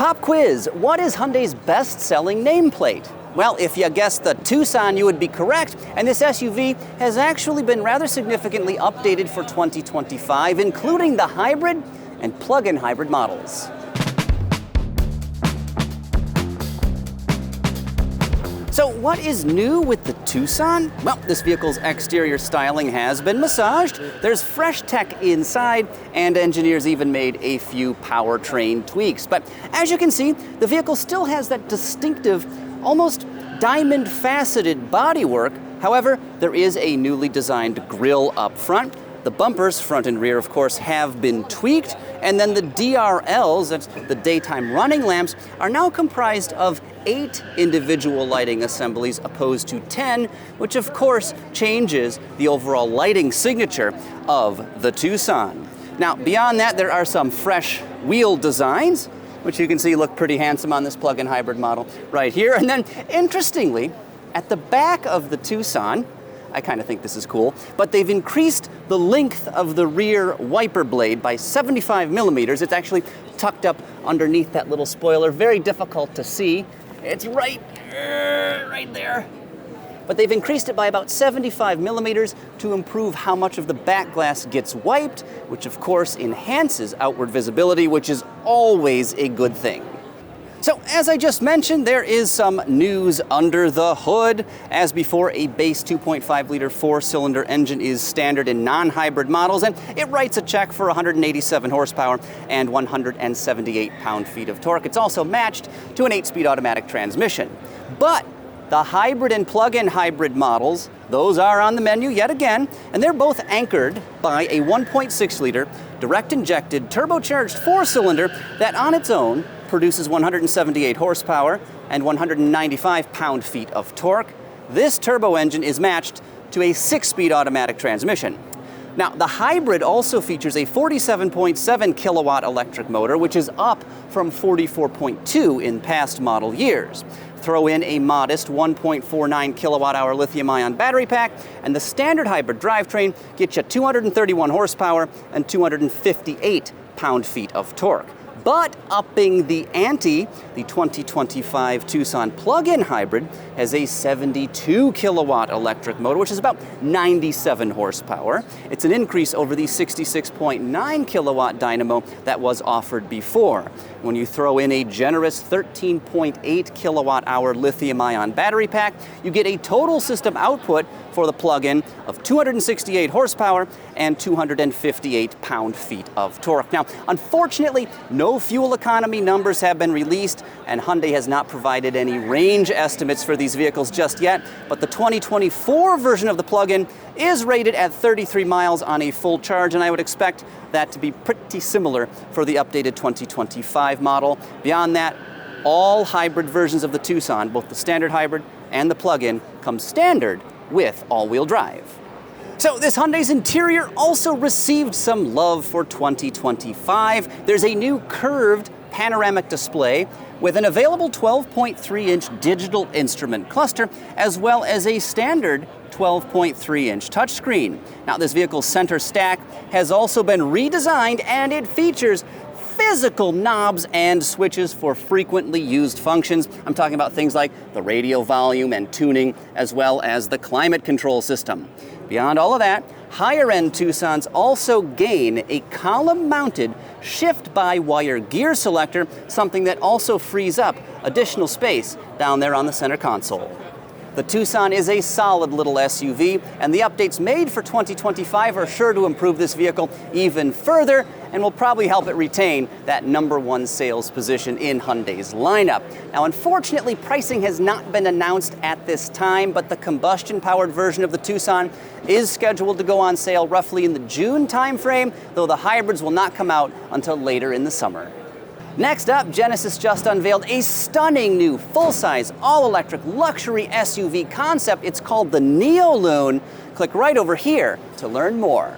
Pop quiz, what is Hyundai's best-selling nameplate? Well, if you guessed the Tucson, you would be correct, and this SUV has actually been rather significantly updated for 2025, including the hybrid and plug-in hybrid models. So what is new with the Tucson? Well, this vehicle's exterior styling has been massaged, there's fresh tech inside, and engineers even made a few powertrain tweaks. But as you can see, the vehicle still has that distinctive, almost diamond-faceted bodywork. However, there is a newly designed grille up front. The bumpers, front and rear, of course, have been tweaked, and then the DRLs, that's the daytime running lamps, are now comprised of 8 individual lighting assemblies opposed to 10, which of course changes the overall lighting signature of the Tucson. Now, beyond that, there are some fresh wheel designs, which you can see look pretty handsome on this plug-in hybrid model right here. And then, interestingly, at the back of the Tucson, I kind of think this is cool, but they've increased the length of the rear wiper blade by 75 millimeters. It's actually tucked up underneath that little spoiler. Very difficult to see. It's right there. But they've increased it by about 75 millimeters to improve how much of the back glass gets wiped, which of course enhances outward visibility, which is always a good thing. So, as I just mentioned, there is some news under the hood. As before, a base 2.5-liter 4-cylinder engine is standard in non-hybrid models, and it writes a check for 187 horsepower and 178 pound-feet of torque. It's also matched to an 8-speed automatic transmission. But the hybrid and plug-in hybrid models, those are on the menu yet again, and they're both anchored by a 1.6-liter direct-injected turbocharged 4-cylinder that on its own produces 178 horsepower and 195 pound-feet of torque. This turbo engine is matched to a 6-speed automatic transmission. Now, the hybrid also features a 47.7 kilowatt electric motor, which is up from 44.2 in past model years. Throw in a modest 1.49 kilowatt-hour lithium-ion battery pack, and the standard hybrid drivetrain gets you 231 horsepower and 258 pound-feet of torque. But upping the ante, the 2025 Tucson Plug-in Hybrid has a 72 kilowatt electric motor, which is about 97 horsepower. It's an increase over the 66.9 kilowatt dynamo that was offered before. When you throw in a generous 13.8 kilowatt hour lithium-ion battery pack, you get a total system output for the plug-in of 268 horsepower and 258 pound-feet of torque. Now, unfortunately, no fuel economy numbers have been released, and Hyundai has not provided any range estimates for these vehicles just yet, but the 2024 version of the plug-in is rated at 33 miles on a full charge, and I would expect that to be pretty similar for the updated 2025 model. Beyond that, all hybrid versions of the Tucson, both the standard hybrid and the plug-in, come standard with all-wheel drive. So this Hyundai's interior also received some love for 2025. There's a new curved panoramic display with an available 12.3-inch digital instrument cluster, as well as a standard 12.3-inch touchscreen. Now, this vehicle's center stack has also been redesigned, and it features physical knobs and switches for frequently used functions. I'm talking about things like the radio volume and tuning, as well as the climate control system. Beyond all of that, higher-end Tucsons also gain a column-mounted shift-by-wire gear selector, something that also frees up additional space down there on the center console. The Tucson is a solid little SUV, and the updates made for 2025 are sure to improve this vehicle even further and will probably help it retain that #1 sales position in Hyundai's lineup. Now, unfortunately, pricing has not been announced at this time, but the combustion-powered version of the Tucson is scheduled to go on sale roughly in the June timeframe, though the hybrids will not come out until later in the summer. Next up, Genesis just unveiled a stunning new full-size, all-electric luxury SUV concept. It's called the Neoloon. Click right over here to learn more.